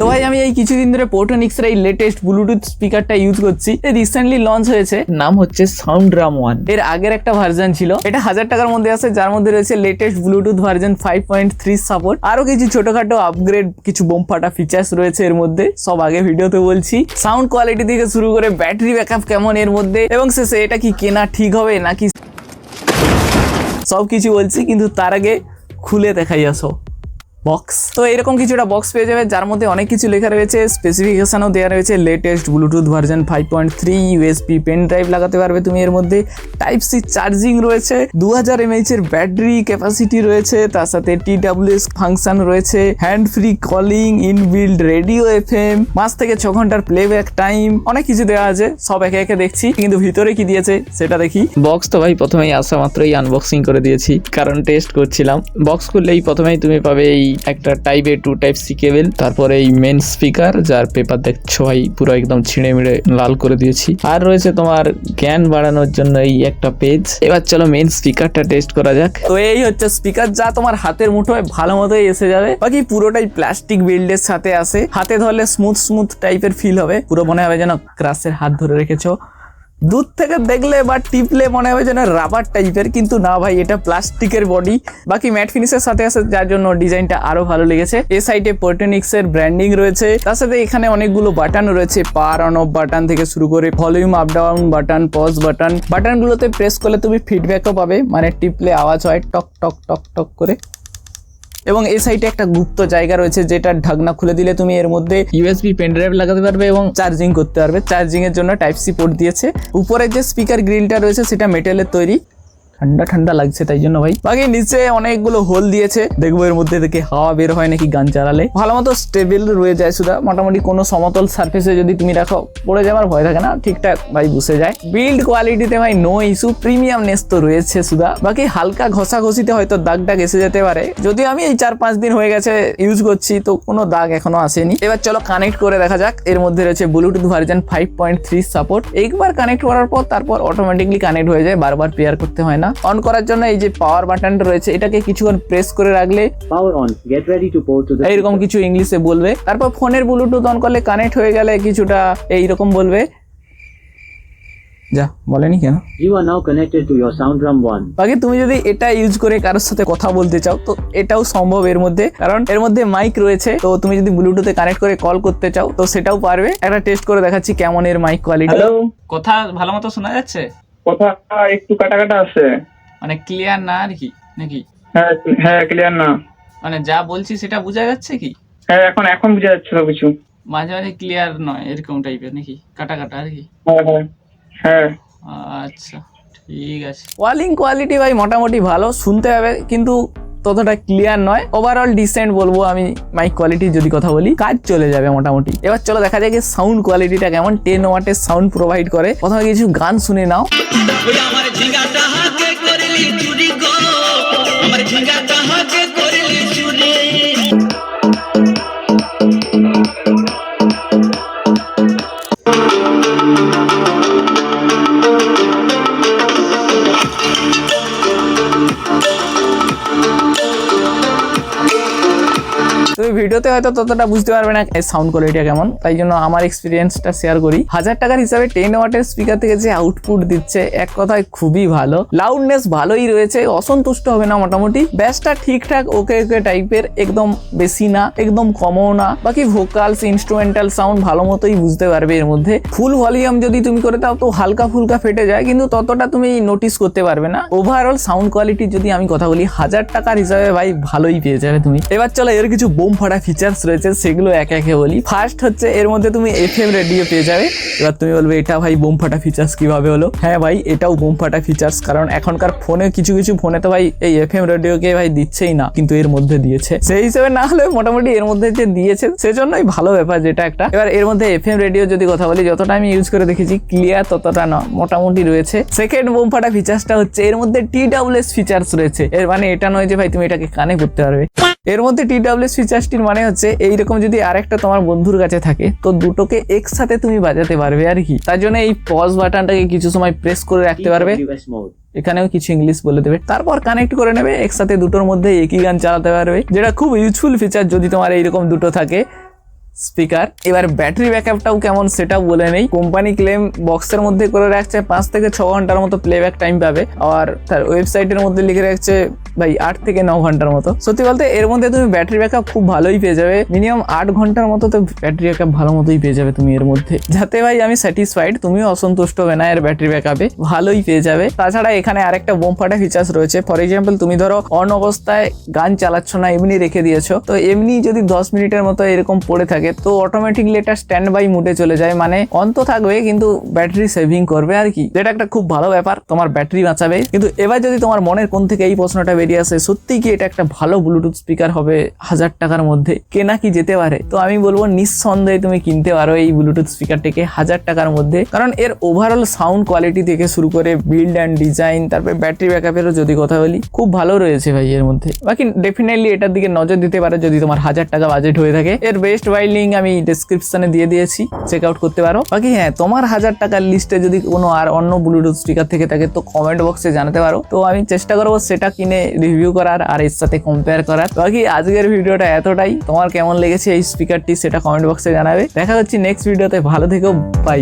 ভাই আমি এই কিছুদিন ধরে Portronics এর এই লেটেস্ট ব্লুটুথ স্পিকারটা ইউজ করছি। এই রিসেন্টলি লঞ্চ হয়েছে, নাম হচ্ছে SounDrum 1। এর আগের একটা ভার্সন ছিল, এটা 1000 টাকার মধ্যে আছে, যার মধ্যে রয়েছে লেটেস্ট ব্লুটুথ ভার্সন 5.3 সাপোর্ট, আরো কিছু ছোটখাটো আপগ্রেড, কিছু বোম ফাটা ফিচার্স রয়েছে এর মধ্যে, সব আগে ভিডিওতে বলছি। সাউন্ড কোয়ালিটি থেকে শুরু করে ব্যাটারি ব্যাকআপ কেমন এর মধ্যে, এবং শেষে এটা কি কেনা ঠিক হবে নাকি সবকিছু বলছি। কিন্তু তার আগে খুলে দেখাই আসো বক্স। তো এরকম কিছুটা বক্স পেয়ে যাবে, যার মধ্যে অনেক কিছু লেখা রয়েছে, স্পেসিফিকেশনও দেওয়া রয়েছে। Latest bluetooth version 5.3, USB pen drive লাগাতে পারবে তুমি এর মধ্যে, টাইপ সি চার্জিং রয়েছে, 2000 mAh এর ব্যাটারি ক্যাপাসিটি রয়েছে, তার সাথে TWS ফাংশন রয়েছে, hand free calling, inbuilt radio FM, 5 থেকে 6 ঘন্টার প্লেব্যাক টাইম, অনেক কিছু দেওয়া আছে, সব একে একে দেখছি। কিন্তু ভিতরে কি দিয়েছে সেটা দেখি। বক্স তো ভাই প্রথমেই আসা মাত্রই আনবক্সিং করে দিয়েছি, কারণ টেস্ট করছিলাম। বক্স খুললেই প্রথমেই তুমি পাবে এই একটা type A to type C cable, তারপরে এই মেন স্পিকার, যার পেপার দেখছো ভাই পুরো একদম ছিঁড়ে মিড়ে লাল করে দিয়েছি। আর রয়েছে তোমার জ্ঞান বাড়ানোর জন্য এই একটা পেজ। এবার চলো মেন স্পিকারটা টেস্ট করা যাক। তো এই হচ্ছে স্পিকার, যা তোমার হাতের মুঠোয় ভালো মতোই এসে যাবে। বাকি পুরোটাই প্লাস্টিক বিল্ডের সাথে আসে, হাতে ধরলে স্মুথ টাইপের ফিল হবে, পুরো মনে হবে যেন ক্রাশের হাত ধরে রেখেছো। দূর থেকে দেখলে বা টিপলে মনে হবে যেন রাবার টাইপের, কিন্তু না ভাই, এটা প্লাস্টিকের বডি। বাকি ম্যাট ফিনিশের সাথে আছে, যার জন্য ডিজাইনটা আরো ভালো লেগেছে। এই সাইডে Portronics এর ব্র্যান্ডিং রয়েছে, তার সাথে এখানে অনেকগুলো বাটন রয়েছে, পাওয়ার অন অফ বাটন থেকে শুরু করে volume up down button, pause button. বাটনগুলোতে প্রেস করলে তুমি ফিডব্যাকও পাবে, মানে টিপলে আওয়াজ হয় টক টক টক টক করে। এবং এই সাইডে একটা গুপ্ত জায়গা রয়েছে, যেটা ঢাকনা খুলে দিলে তুমি এর মধ্যে ইউএসবি পেন ড্রাইভ লাগাতে পারবে এবং চার্জিং করতে পারবে। চার্জিং এর জন্য টাইপ সি পোর্ট দিয়েছে। উপরে যে স্পিকার গ্রিলটা রয়েছে সেটা মেটালের তৈরি, ঠান্ডা ঠান্ডা লাগছে তাই জন্য ভাই। বাকি নিচে অনেকগুলো হোল দিয়েছে, দেখবো এর মধ্যে থেকে হাওয়া বের হয় নাকি গান চালালে। ভালো মতো স্টেবল রয়ে যায় সুদা, মোটামুটি কোনো সমতল সারফেসে যদি তুমি রাখো পড়ে যাওয়ার ভয় থাকে না, ঠিকঠাক ভাই বসে যায়। বিল্ড কোয়ালিটিতে ভাই নো ইস্যু, প্রিমিয়ামনেস তো রয়েছে সুদা। বাকি হালকা ঘষা ঘষিতে হয়তো দাগ দাগ এসে যেতে পারে, যদিও আমি এই 4-5 দিন হয়ে গেছে ইউজ করছি, তো কোনো দাগ এখনো আসেনি। এবার চলো কানেক্ট করে দেখা যাক। এর মধ্যে রয়েছে ব্লুটুথ ভার্সন 5.3 সাপোর্ট। একবার কানেক্ট করার পর তারপর অটোমেটিকলি কানেক্ট হয়ে যায়, বারবার পেয়ার করতে হয় না। অন করার জন্য এই যে পাওয়ার বাটনটা রয়েছে, এটাকে কিছুক্ষণ প্রেস করে রাখলে power on, get ready to port to, এইরকম কিছু ইংলিশে বলবে। তারপর ফোনের ব্লুটুথ অন করলে কানেক্ট হয়ে গেলে কিছুটা এইরকম বলবে, যা বলেনি কেন, you are now connected to your SounDrum 1। বাকি তুমি যদি এটা ইউজ করে কারোর সাথে কথা বলতে চাও তো এটাও সম্ভব এর মধ্যে, কারণ এর মধ্যে মাইক রয়েছে। তো তুমি যদি ব্লুটুথে কানেক্ট করে কল করতে চাও তো সেটাও পারবে। একটা টেস্ট করে দেখাচ্ছি কেমন এর মাইক কোয়ালিটি। হ্যালো, কথা ভালো মতো শোনা যাচ্ছে? কথা একটু কাটা কাটা আছে, মানে ক্লিয়ার না আর কি নাকি? হ্যাঁ ক্লিয়ার না, মানে যা বলছি সেটা বোঝা যাচ্ছে কি? হ্যাঁ এখন বোঝা যাচ্ছে সব কিছু, মাঝে মাঝে ক্লিয়ার নয় এরকম টাইপের নাকি, কাটা কাটা আর কি? হ্যাঁ আচ্ছা ঠিক আছে। কলিং কোয়ালিটি ভাই মোটামুটি ভালো, শুনতে হবে কিন্তু ততটা ক্লিয়ার নয়। ওভারঅল ডিসেন্ট বলবো আমি মাইক কোয়ালিটি যদি কথা বলি, কাজ চলে যাবে মোটামুটি। এবার চলো দেখা যায় সাউন্ড কোয়ালিটিটা কেমন। 10 ওয়াটের সাউন্ড প্রোভাইড করে। প্রথমে কিছু গান শুনে নাও। তুমি ভিডিওতে হয়তো ততটা বুঝতে পারবে না এই সাউন্ড কোয়ালিটি কেমন, তাই জন্য আমার এক্সপিরিয়েন্সটা শেয়ার করি। 1000 টাকার হিসাবে 10 ওয়াটের স্পিকার থেকে যে আউটপুট দিচ্ছে এক কথায় খুবই ভালো। লাউডনেস ভালোই রয়েছে, অসন্তুষ্ট হবে না মোটামুটি। ব্যাসটা ঠিকঠাক ওকে টাইপের, একদম বেশি না একদম কমও না। বাকি ভোকালস ইনস্ট্রুমেন্টাল সাউন্ড ভালো মতোই বুঝতে পারবে এর মধ্যে। ফুল ভলিউম যদি তুমি করে দাও তো হালকা ফুলকা ফেটে যায়, কিন্তু ততটা তুমি নোটিস করতে পারবে না। ওভারঅল সাউন্ড কোয়ালিটি যদি আমি কথা বলি 1000 টাকার হিসাবে ভাই ভালোই পেয়ে যাবে তুমি। এবার চলো এর কিছু বোম ফাটা ফিচার্স রয়েছে, সেগুলো একে একে বলি। ফার্স্ট হচ্ছে এর মধ্যে তুমি FM রেডিও পেয়ে যাবে। এবার তুমি বলবে এটা ভাই বোম ফাটা ফিচার্স কিভাবে হলো? হ্যাঁ ভাই, এটাও বোম ফাটা ফিচার্স, কারণ এখনকার ফোনে কিছু ফোনে তো ভাই এই FM রেডিওকে ভাই দিচ্ছেই না, কিন্তু এর মধ্যে দিয়েছে। সেই হিসেবে না হলে মোটামুটি এর মধ্যে যে দিয়েছে সেজন্যই ভালো ব্যাপার যেটা একটা। এবার এর মধ্যে FM রেডিও যদি কথা বলি, যতটা আমি ইউজ করে দেখেছি ক্লিয়ার ততটা না, মোটামুটি রয়েছে। সেকেন্ড বোম ফাটা ফিচার্সটা হচ্ছে এর মধ্যে TWS ফিচার্স রয়েছে। এর মানে এটা নয় যে ভাই তুমি এটাকে কানে করতে পারবে। এর মধ্যে TWS ফিচার্সটির মানে হচ্ছে এইরকম যদি আরেকটা তোমার বন্ধুর কাছে থাকে তো দুটোকে একসাথে তুমি বাজাতে পারবে আর কি। তার জন্য এই পজ বাটনটাকে কিছু সময় প্রেস করে রাখতে পারবে, এখানেও কিছু ইংলিশ বলে দেবে, তারপর কানেক্ট করে নেবে, একসাথে দুটোর মধ্যে একই গান চালাতে পারবে, যেটা খুব ইউজফুল ফিচার যদি তোমার এইরকম দুটো থাকে। স্পিকার। এবার ব্যাটারি ব্যাকআপটাও কেমন সেটাও বলে নেই। কোম্পানি ক্লেম বক্সের মধ্যে করে রাখছে 5 থেকে 6 ঘন্টার মতো প্লেব্যাক টাইম পাবে, আর তার ওয়েবসাইটের মধ্যে লিখে রাখছে ভাই 8 থেকে 9 ঘন্টার মতো। সত্যি বলতে এর মধ্যে তুমি ব্যাটারি ব্যাকআপ খুব ভালোই পেয়ে যাবে, মিনিমাম 8 ঘন্টার মতো তো ব্যাটারি ব্যাকআপ ভালো মতোই পেয়ে যাবে তুমি এর মধ্যে, যাতে ভাই আমি স্যাটিসফাইড, তুমিও অসন্তুষ্ট হবে না এর ব্যাটারি ব্যাকআপে, ভালোই পেয়ে যাবে। তাছাড়া এখানে আরেকটা বোম ফাটা ফিচার্স রয়েছে। ফর এক্সাম্পল তুমি ধরো অন অবস্থায় গান চালাচ্ছ না, এমনি রেখে দিয়েছো, তো এমনি যদি 10 মিনিটের মতো এরকম পড়ে থাকে তো অটোমেটিকলি এটা স্ট্যান্ড বাই মুডে চলে যায়, মানে অন তো থাকবে কিন্তু ব্যাটারি সেভিং করবে আর কি, যেটা একটা খুব ভালো ব্যাপার, তোমার ব্যাটারি বাঁচাবে। কিন্তু এবার যদি তোমার মনের কোণ থেকে এই প্রশ্নটা বেরিয়ে আসে সত্যি কি এটা একটা ভালো ব্লুটুথ স্পিকার হবে 1000 টাকার মধ্যে, কেনা কি যেতে পারে, তো আমি বলবো নিঃসন্দেহে তুমি কিনতে পারো এই ব্লুটুথ স্পিকারটিকে 1000 টাকার মধ্যে, কারণ এর ওভারঅল সাউন্ড কোয়ালিটি থেকে শুরু করে বিল্ড অ্যান্ড ডিজাইন, তারপরে ব্যাটারি ব্যাকআপেরও যদি কথা বলি খুব ভালো রয়েছে ভাই এর মধ্যে। বাকি ডেফিনেটলি এটার দিকে নজর দিতে পারো যদি তোমার 1000 টাকা বাজেট হয়ে থাকে। এর বেস্ট বাই লিঙ্ক আমি ডেসক্রিপশনে দিয়ে দিয়েছি, চেক আউট করতে পারো। বাকি হ্যাঁ, তোমার 1000 টাকার লিস্টে যদি কোনো আর অন্য ব্লুটুথ স্পিকার থেকে থাকে তো কমেন্ট বক্সে জানাতে পারো, তো আমি চেষ্টা করবো সেটা কিনে রিভিউ করার আর এর সাথে কম্পেয়ার করার। বাকি আজকের ভিডিওটা এতটাই, তোমার কেমন লেগেছে এই স্পিকারটি সেটা কমেন্ট বক্সে জানাবে। দেখা হচ্ছে নেক্সট ভিডিওতে, ভালো থেকো, বাই।